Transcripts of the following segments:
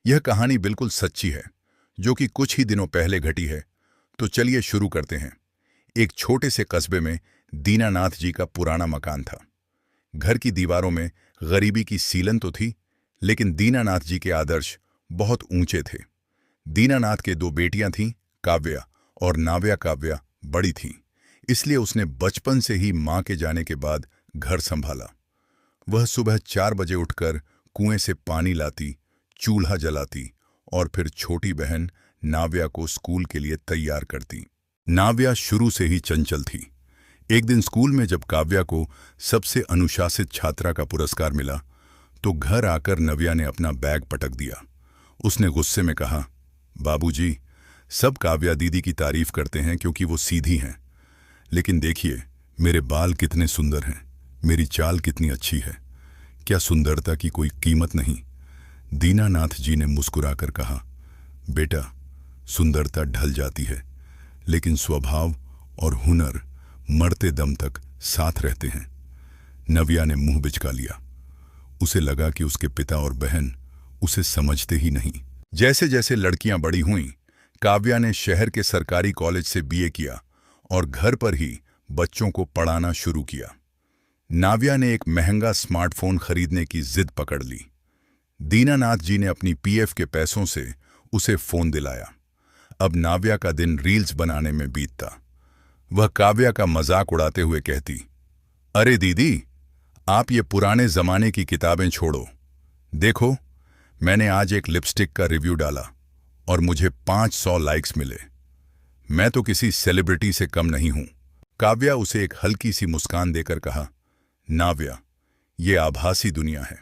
यह कहानी बिल्कुल सच्ची है, जो कि कुछ ही दिनों पहले घटी है। तो चलिए शुरू करते हैं। एक छोटे से कस्बे में दीनानाथ जी का पुराना मकान था। घर की दीवारों में गरीबी की सीलन तो थी, लेकिन दीनानाथ जी के आदर्श बहुत ऊंचे थे। दीनानाथ के दो बेटियां थीं, काव्या और नाव्या। काव्या बड़ी थी, इसलिए उसने बचपन से ही मां के जाने के बाद घर संभाला। वह सुबह 4 बजे उठकर कुएं से पानी लाती, चूल्हा जलाती और फिर छोटी बहन नाव्या को स्कूल के लिए तैयार करती। नाव्या शुरू से ही चंचल थी। एक दिन स्कूल में जब काव्या को सबसे अनुशासित छात्रा का पुरस्कार मिला, तो घर आकर नव्या ने अपना बैग पटक दिया। उसने गुस्से में कहा, बाबूजी, सब काव्या दीदी की तारीफ करते हैं क्योंकि वो सीधी हैं, लेकिन देखिए मेरे बाल कितने सुंदर हैं, मेरी चाल कितनी अच्छी है। क्या सुंदरता की कोई कीमत नहीं? दीनानाथ जी ने मुस्कुराकर कहा, बेटा, सुंदरता ढल जाती है, लेकिन स्वभाव और हुनर मरते दम तक साथ रहते हैं। नव्या ने मुंह बिचका लिया। उसे लगा कि उसके पिता और बहन उसे समझते ही नहीं। जैसे जैसे लड़कियां बड़ी हुईं, काव्या ने शहर के सरकारी कॉलेज से बीए किया और घर पर ही बच्चों को पढ़ाना शुरू किया। नाव्या ने एक महंगा स्मार्टफोन खरीदने की जिद पकड़ ली। दीनानाथ जी ने अपनी पीएफ के पैसों से उसे फोन दिलाया। अब नाव्या का दिन रील्स बनाने में बीतता। वह काव्या का मजाक उड़ाते हुए कहती, अरे दीदी, आप ये पुराने जमाने की किताबें छोड़ो। देखो, मैंने आज एक लिपस्टिक का रिव्यू डाला और मुझे 500 लाइक्स मिले। मैं तो किसी सेलिब्रिटी से कम नहीं हूं। काव्या उसे एक हल्की सी मुस्कान देकर कहा, नाव्या, ये आभासी दुनिया है,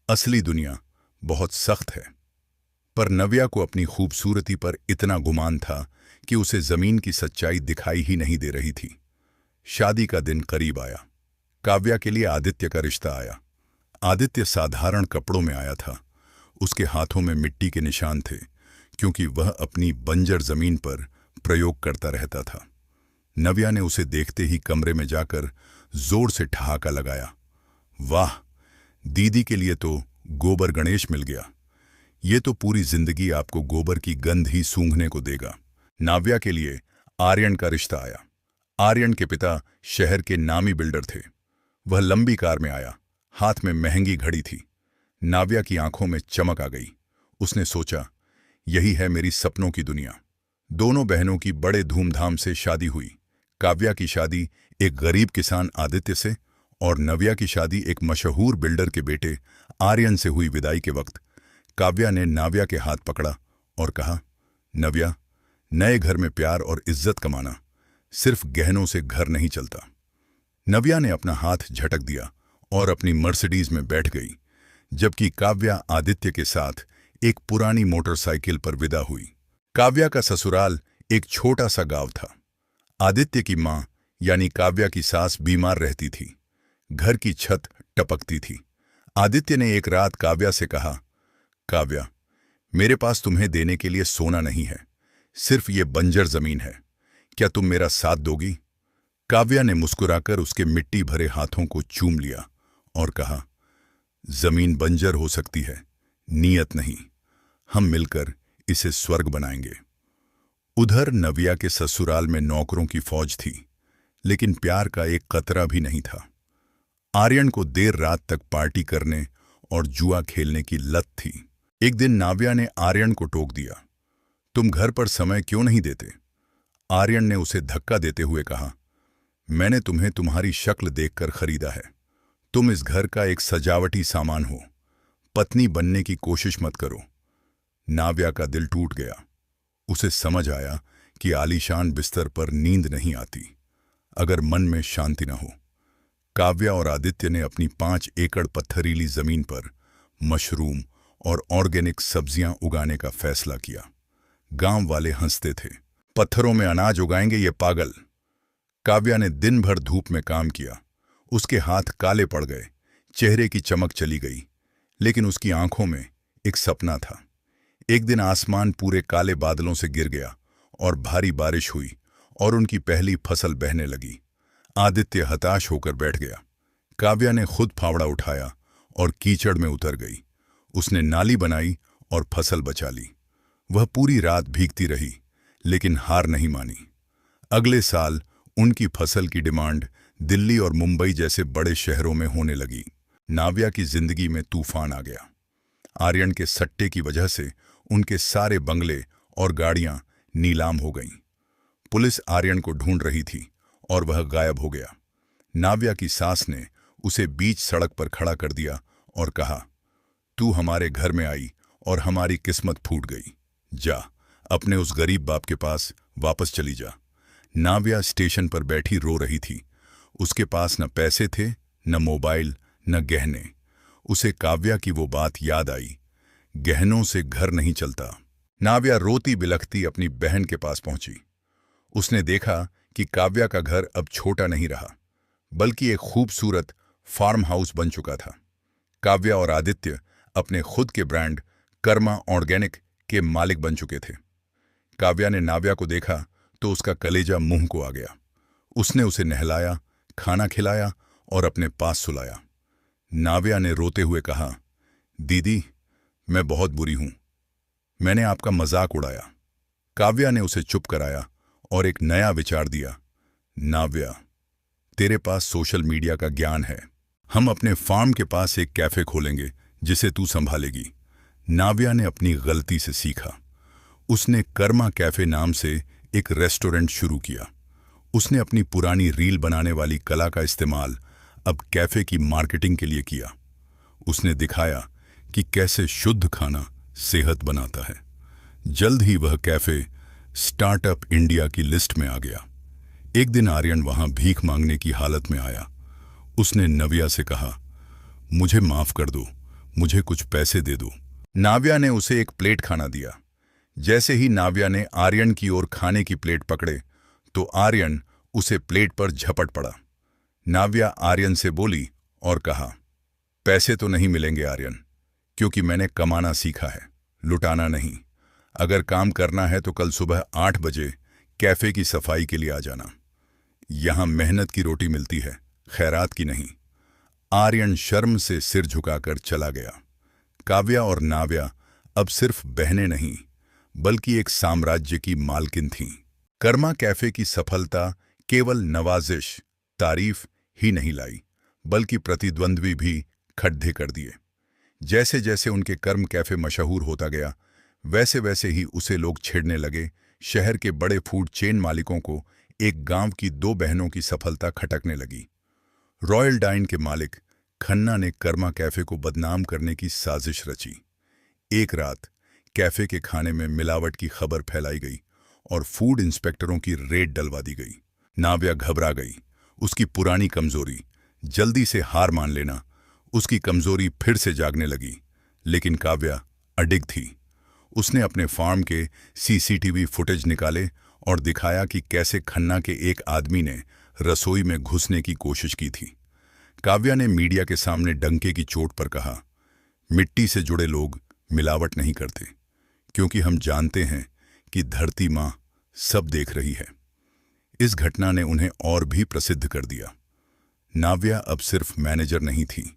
असली दुनिया बहुत सख्त है। पर नव्या को अपनी खूबसूरती पर इतना गुमान था कि उसे जमीन की सच्चाई दिखाई ही नहीं दे रही थी। शादी का दिन करीब आया। काव्या के लिए आदित्य का रिश्ता आया। आदित्य साधारण कपड़ों में आया था। उसके हाथों में मिट्टी के निशान थे, क्योंकि वह अपनी बंजर जमीन पर प्रयोग करता रहता था। नव्या ने उसे देखते ही कमरे में जाकर जोर से ठहाका लगाया। वाह, दीदी के लिए तो गोबर गणेश मिल गया। ये तो पूरी जिंदगी आपको गोबर की गंध ही सूंघने को देगा। नाव्या के लिए आर्यन का रिश्ता आया। आर्यन के पिता शहर के नामी बिल्डर थे। वह लंबी कार में आया, हाथ में महंगी घड़ी थी। नाव्या की आंखों में चमक आ गई। उसने सोचा, यही है मेरी सपनों की दुनिया। दोनों बहनों की बड़े धूमधाम से शादी हुई। काव्या की शादी एक गरीब किसान आदित्य से और नव्या की शादी एक मशहूर बिल्डर के बेटे आर्यन से हुई। विदाई के वक्त काव्या ने नाव्या के हाथ पकड़ा और कहा, नव्या, नए घर में प्यार और इज्जत कमाना सिर्फ गहनों से घर नहीं चलता। नव्या ने अपना हाथ झटक दिया और अपनी मर्सिडीज में बैठ गई, जबकि काव्या आदित्य के साथ एक पुरानी मोटरसाइकिल पर विदा हुई। काव्या का ससुराल एक छोटा सा गांव था। आदित्य की मां यानी काव्या की सास बीमार रहती थी। घर की छत टपकती थी। आदित्य ने एक रात काव्या से कहा, काव्या, मेरे पास तुम्हें देने के लिए सोना नहीं है, सिर्फ ये बंजर जमीन है। क्या तुम मेरा साथ दोगी? काव्या ने मुस्कुराकर उसके मिट्टी भरे हाथों को चूम लिया और कहा, जमीन बंजर हो सकती है, नीयत नहीं। हम मिलकर इसे स्वर्ग बनाएंगे। उधर नव्या के ससुराल में नौकरों की फौज थी, लेकिन प्यार का एक कतरा भी नहीं था। आर्यन को देर रात तक पार्टी करने और जुआ खेलने की लत थी। एक दिन नाव्या ने आर्यन को टोक दिया, तुम घर पर समय क्यों नहीं देते? आर्यन ने उसे धक्का देते हुए कहा, मैंने तुम्हें तुम्हारी शक्ल देखकर खरीदा है। तुम इस घर का एक सजावटी सामान हो। पत्नी बनने की कोशिश मत करो। नाव्या का दिल टूट गया। उसे समझ आया कि आलीशान बिस्तर पर नींद नहीं आती अगर मन में शांति न हो। काव्या और आदित्य ने अपनी 5 एकड़ पत्थरीली जमीन पर मशरूम और ऑर्गेनिक सब्जियां उगाने का फैसला किया। गांव वाले हंसते थे, पत्थरों में अनाज उगाएंगे ये पागल। काव्या ने दिन भर धूप में काम किया। उसके हाथ काले पड़ गए, चेहरे की चमक चली गई, लेकिन उसकी आंखों में एक सपना था। एक दिन आसमान पूरे काले बादलों से गिर गया और भारी बारिश हुई और उनकी पहली फसल बहने लगी। आदित्य हताश होकर बैठ गया। काव्या ने खुद फावड़ा उठाया और कीचड़ में उतर गई। उसने नाली बनाई और फसल बचा ली। वह पूरी रात भीगती रही, लेकिन हार नहीं मानी। अगले साल उनकी फसल की डिमांड दिल्ली और मुंबई जैसे बड़े शहरों में होने लगी। नाव्या की जिंदगी में तूफान आ गया। आर्यन के सट्टे की वजह से उनके सारे बंगले और गाड़ियां नीलाम हो गईं। पुलिस आर्यन को ढूंढ रही थी और वह गायब हो गया। नाव्या की सास ने उसे बीच सड़क पर खड़ा कर दिया और कहा, तू हमारे घर में आई और हमारी किस्मत फूट गई। जा, अपने उस गरीब बाप के पास वापस चली जा। नाव्या स्टेशन पर बैठी रो रही थी। उसके पास न पैसे थे, न मोबाइल, न गहने। उसे काव्या की वो बात याद आई, गहनों से घर नहीं चलता। नाव्या रोती बिलखती अपनी बहन के पास पहुंची। उसने देखा कि काव्या का घर अब छोटा नहीं रहा, बल्कि एक खूबसूरत फार्म हाउस बन चुका था। काव्या और आदित्य अपने खुद के ब्रांड कर्मा ऑर्गेनिक के मालिक बन चुके थे। काव्या ने नाव्या को देखा तो उसका कलेजा मुंह को आ गया। उसने उसे नहलाया, खाना खिलाया और अपने पास सुलाया। नाव्या ने रोते हुए कहा, दीदी, मैं बहुत बुरी हूं, मैंने आपका मजाक उड़ाया। काव्या ने उसे चुप कराया और एक नया विचार दिया, नाव्या, तेरे पास सोशल मीडिया का ज्ञान है, हम अपने फार्म के पास एक कैफे खोलेंगे जिसे तू संभालेगी। नाव्या ने अपनी गलती से सीखा। उसने कर्मा कैफे नाम से एक रेस्टोरेंट शुरू किया। उसने अपनी पुरानी रील बनाने वाली कला का इस्तेमाल अब कैफे की मार्केटिंग के लिए किया। उसने दिखाया कि कैसे शुद्ध खाना सेहत बनाता है। जल्द ही वह कैफे स्टार्टअप इंडिया की लिस्ट में आ गया। एक दिन आर्यन वहां भीख मांगने की हालत में आया। उसने नाव्या से कहा, मुझे माफ कर दो, मुझे कुछ पैसे दे दो। नाव्या ने उसे एक प्लेट खाना दिया। जैसे ही नाव्या ने आर्यन की ओर खाने की प्लेट पकड़े तो आर्यन उसे प्लेट पर झपट पड़ा। नाव्या आर्यन से बोली और कहा, पैसे तो नहीं मिलेंगे आर्यन, क्योंकि मैंने कमाना सीखा है, लुटाना नहीं। अगर काम करना है तो कल सुबह 8 बजे कैफे की सफाई के लिए आ जाना। यहां मेहनत की रोटी मिलती है, खैरात की नहीं। आर्यन शर्म से सिर झुकाकर चला गया। काव्या और नाव्या अब सिर्फ बहनें नहीं, बल्कि एक साम्राज्य की मालकिन थीं। कर्मा कैफे की सफलता केवल नवाजिश, तारीफ ही नहीं लाई, बल्कि प्रतिद्वंद्वी भी खड्डे कर दिए। जैसे जैसे उनके कर्म कैफे मशहूर होता गया, वैसे वैसे ही उसे लोग छेड़ने लगे। शहर के बड़े फूड चेन मालिकों को एक गांव की 2 बहनों की सफलता खटकने लगी। रॉयल डाइन के मालिक खन्ना ने कर्मा कैफे को बदनाम करने की साजिश रची। एक रात कैफे के खाने में मिलावट की खबर फैलाई गई और फूड इंस्पेक्टरों की रेड डलवा दी गई। नाव्या घबरा गई। उसकी पुरानी कमजोरी, जल्दी से हार मान लेना, उसकी कमजोरी फिर से जागने लगी। लेकिन काव्या अडिग थी। उसने अपने फार्म के सीसीटीवी फुटेज निकाले और दिखाया कि कैसे खन्ना के एक आदमी ने रसोई में घुसने की कोशिश की थी। काव्या ने मीडिया के सामने डंके की चोट पर कहा, मिट्टी से जुड़े लोग मिलावट नहीं करते, क्योंकि हम जानते हैं कि धरती मां सब देख रही है। इस घटना ने उन्हें और भी प्रसिद्ध कर दिया। नाव्या अब सिर्फ मैनेजर नहीं थी,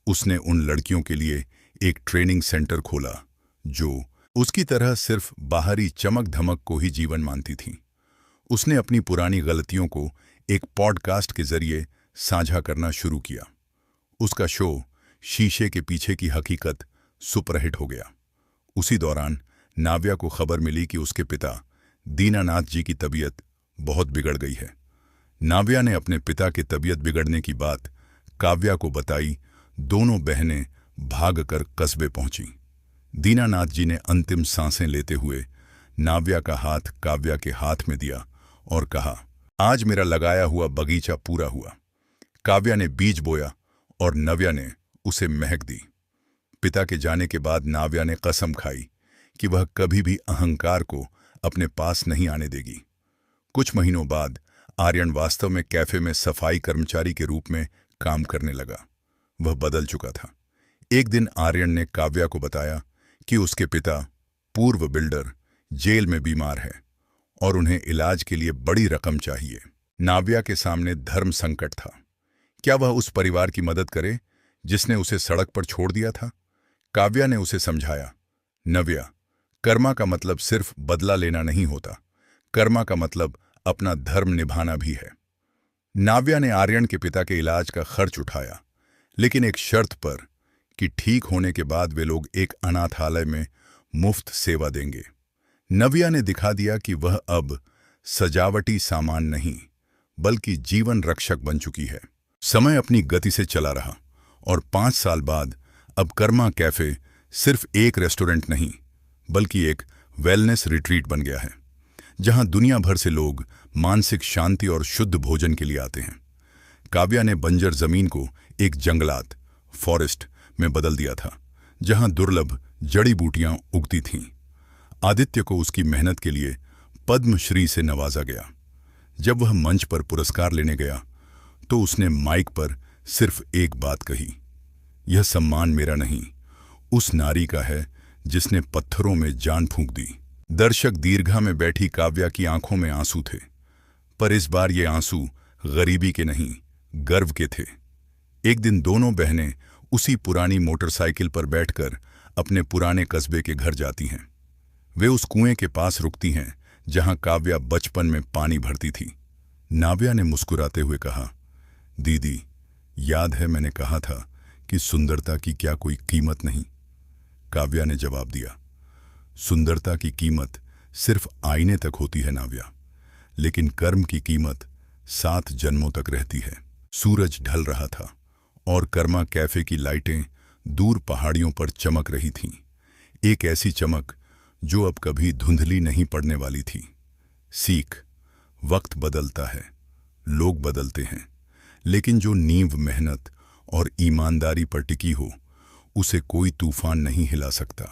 उसने उन लड़कियों के लिए एक ट्रेनिंग सेंटर खोला जो उसकी तरह सिर्फ बाहरी चमक धमक को ही जीवन मानती थीं। उसने अपनी पुरानी गलतियों को एक पॉडकास्ट के जरिए साझा करना शुरू किया। उसका शो शीशे के पीछे की हकीकत सुपरहिट हो गया। उसी दौरान नाव्या को खबर मिली कि उसके पिता दीनानाथ जी की तबीयत बहुत बिगड़ गई है। नाव्या ने अपने पिता की तबीयत बिगड़ने की बात काव्या को बताई। दोनों बहनें भागकर कस्बे पहुंची। दीनानाथ जी ने अंतिम सांसें लेते हुए नाव्या का हाथ काव्या के हाथ में दिया और कहा, आज मेरा लगाया हुआ बगीचा पूरा हुआ। काव्या ने बीज बोया और नाव्या ने उसे महक दी। पिता के जाने के बाद नाव्या ने कसम खाई कि वह कभी भी अहंकार को अपने पास नहीं आने देगी। कुछ महीनों बाद आर्यन वास्तव में कैफे में सफाई कर्मचारी के रूप में काम करने लगा। वह बदल चुका था। एक दिन आर्यन ने काव्या को बताया कि उसके पिता, पूर्व बिल्डर, जेल में बीमार है और उन्हें इलाज के लिए बड़ी रकम चाहिए। नाव्या के सामने धर्म संकट था। क्या वह उस परिवार की मदद करे जिसने उसे सड़क पर छोड़ दिया था? काव्या ने उसे समझाया, नव्या, कर्मा का मतलब सिर्फ बदला लेना नहीं होता। कर्मा का मतलब अपना धर्म निभाना भी है। नाव्या ने आर्यन के पिता के इलाज का खर्च उठाया, लेकिन एक शर्त पर कि ठीक होने के बाद वे लोग एक अनाथालय में मुफ्त सेवा देंगे। नव्या ने दिखा दिया कि वह अब सजावटी सामान नहीं, बल्कि जीवन रक्षक बन चुकी है। समय अपनी गति से चला रहा और 5 साल बाद अब कर्मा कैफे सिर्फ एक रेस्टोरेंट नहीं, बल्कि एक वेलनेस रिट्रीट बन गया है, जहां दुनिया भर से लोग मानसिक शांति और शुद्ध भोजन के लिए आते हैं। काव्या ने बंजर जमीन को एक जंगलात फॉरेस्ट में बदल दिया था, जहां दुर्लभ जड़ी बूटियां उगती थीं। आदित्य को उसकी मेहनत के लिए पद्मश्री से नवाजा गया। जब वह मंच पर पुरस्कार लेने गया तो उसने माइक पर सिर्फ एक बात कही, यह सम्मान मेरा नहीं, उस नारी का है जिसने पत्थरों में जान फूंक दी। दर्शक दीर्घा में बैठी काव्या की आंखों में आंसू थे, पर इस बार ये आंसू गरीबी के नहीं, गर्व के थे। एक दिन दोनों बहनें उसी पुरानी मोटरसाइकिल पर बैठकर अपने पुराने कस्बे के घर जाती हैं। वे उस कुएं के पास रुकती हैं जहां काव्या बचपन में पानी भरती थी। नाव्या ने मुस्कुराते हुए कहा, दीदी, याद है मैंने कहा था कि सुंदरता की क्या कोई कीमत नहीं? काव्या ने जवाब दिया, सुंदरता की कीमत सिर्फ आईने तक होती है नाव्या, लेकिन कर्म की कीमत 7 जन्मों तक रहती है। सूरज ढल रहा था और कर्मा कैफे की लाइटें दूर पहाड़ियों पर चमक रही थीं, एक ऐसी चमक जो अब कभी धुंधली नहीं पड़ने वाली थी। सीख, वक्त बदलता है, लोग बदलते हैं, लेकिन जो नींव मेहनत और ईमानदारी पर टिकी हो, उसे कोई तूफान नहीं हिला सकता।